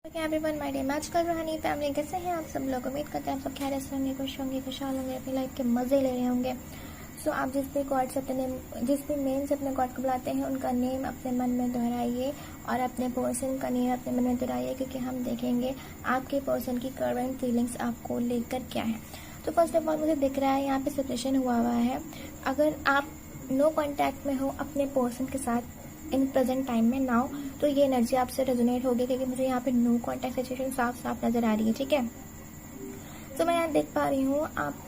Everyone, my name आजकल रूहानी family. कैसे हैं आप सब लोग? उम्मीद करते हैं आप सब खैरियत से होंगे, खुश होंगे, खुशहाल होंगे, अपनी लाइफ के मजे ले रहे होंगे। सो आप जिस भी गॉड से अपने नेम, जिस भी नेम से अपने गॉड को बुलाते हैं, उनका नेम अपने मन में दोहराइए और अपने पर्सन का नेम अपने मन में दोहराइए, क्योंकि हम देखेंगे आपके पर्सन की करंट फीलिंग्स आपको लेकर क्या है। तो फर्स्ट ऑफ ऑल मुझे दिख रहा है यहाँ पे सेपरेशन हुआ है। अगर आप नो कॉन्टैक्ट में हो अपने पर्सन के साथ इन प्रेजेंट टाइम में नाउ, तो ये एनर्जी आपसे रेजोनेट होगी, क्योंकि मुझे यहाँ पे नो कॉन्टैक्ट सिचुएशन साफ साफ नजर आ रही है। ठीक है, तो मैं यहाँ देख पा रही हूँ आप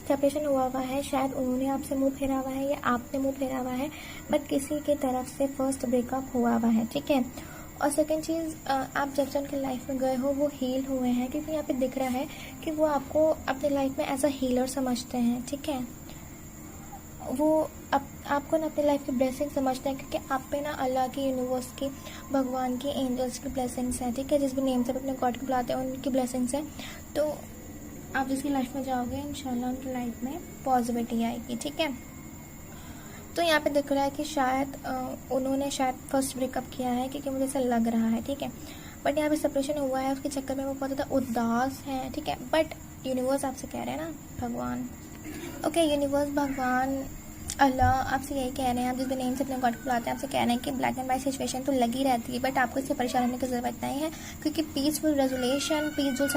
सेपरेशन हुआ है। शायद उन्होंने आपसे मुंह फेरा हुआ है या आपने मुंह फेरा हुआ है, बट किसी की तरफ से फर्स्ट ब्रेकअप हुआ है। ठीक है, और सेकंड चीज़, आप जब जन के लाइफ में गए हो वो हील हुए हैं, क्योंकि यहाँ पे दिख रहा है कि वो आपको अपने लाइफ में एज अ हीलर समझते हैं। ठीक है, वो आपको ना अपनी लाइफ की ब्लेसिंग समझते हैं, क्योंकि आप पे ना अल्लाह की, यूनिवर्स की, भगवान की, एंजल्स की ब्लेसिंग्स हैं। ठीक है, जिस भी नेम से अपने गॉड को बुलाते हैं उनकी ब्लेसिंग्स हैं। तो आप जिसकी लाइफ में जाओगे इंशाल्लाह उनकी लाइफ में पॉजिटिविटी आएगी। ठीक है, तो यहाँ पे दिख रहा है कि शायद उन्होंने शायद फर्स्ट ब्रेकअप किया है, क्योंकि मुझे ऐसा लग रहा है। ठीक है, बट यहाँ पे सेपरेशन हुआ है, उसके चक्कर में वो बहुत ज़्यादा उदास है। ठीक है, बट यूनिवर्स आपसे कह रहे हैं ना, भगवान, ओके, यूनिवर्स, भगवान, अल्लाह आपसे यही कह रहे हैं, आप जिस भी नेम से अपने गॉड को बुलाते हैं, आपसे कह रहे हैं कि ब्लैक एंड वाइट सिचुएशन तो लगी रहती है, बट आपको इससे परेशान होने की ज़रूरत नहीं है, क्योंकि पीसफुल रेजोल्यूशन, पीसफुल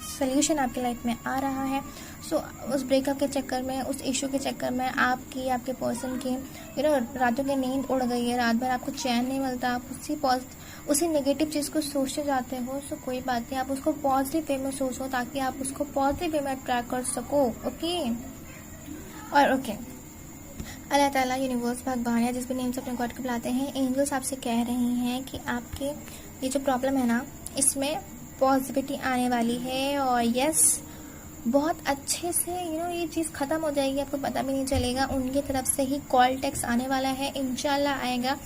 सोल्यूशन आपकी लाइफ में आ रहा है। सो उस ब्रेकअप के चक्कर में, उस इशू के चक्कर में आपके पर्सन की रातों की नींद उड़ गई है, रात भर आपको चैन नहीं मिलता, आप उसी नेगेटिव चीज़ को सोचते जाते हो। सो कोई बात नहीं, आप उसको पॉजिटिव वे में सोचो, ताकि आप उसको पॉजिटिव वे में अट्रैक्ट कर सको। ओके, और ओके, अल्लाह ताला, यूनिवर्स, भगवान या जिस भी नेम से अपने गॉड को बुलाते हैं, एंजल्स आपसे कह रही हैं कि आपके ये जो प्रॉब्लम है ना, इसमें पॉजिटिविटी आने वाली है, और यस, बहुत अच्छे से ये चीज़ ख़त्म हो जाएगी, आपको पता भी नहीं चलेगा। उनकी तरफ से ही कॉल टेक्स्ट आने वाला है, इंशाल्लाह आएगा।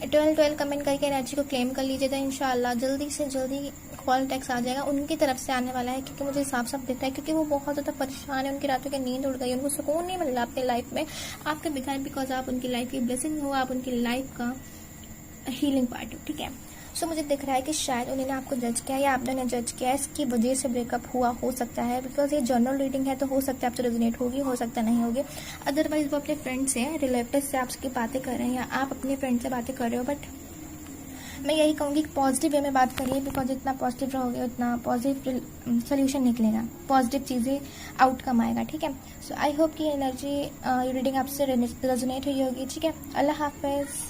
12 कमेंट करके एनर्जी को क्लेम कर लीजिएगा, इंशाल्लाह जल्दी से जल्दी कॉल टेक्स्ट आ जाएगा, उनकी तरफ से आने वाला है, क्योंकि मुझे साफ साफ दिख रहा है, क्योंकि वो बहुत ज़्यादा परेशान है, उनकी रातों की नींद उड़ गई, उनको सुकून नहीं मिल रहा अपनी लाइफ में आपके बिगैर, बिकॉज आप उनकी लाइफ की ब्लेसिंग हो, आप उनकी लाइफ का हीलिंग पार्ट हो। ठीक है, सो मुझे दिख रहा है कि शायद उन्होंने आपको जज किया या आपने उन्हें जज किया, इसकी वजह से ब्रेकअप हुआ हो सकता है, बिकॉज ये जनरल रीडिंग है, तो हो सकता है आपसे रेजोनेट होगी, हो सकता नहीं होगी। अदरवाइज वो अपने फ्रेंड से, रिलेटिव से आपकी बातें कर रहे हैं, या आप अपने फ्रेंड से बातें कर रहे हो, बट मैं यही कहूँगी कि पॉजिटिव वे में बात करिए, बिकॉज जितना पॉजिटिव रहोगे उतना पॉजिटिव सोल्यूशन निकलेगा, पॉजिटिव चीज़ें आउटकम आएगा। ठीक है, सो आई होप कि एनर्जी रीडिंग आपसे रेजोनेट हुई होगी। ठीक है, अल्लाह हाफिज़।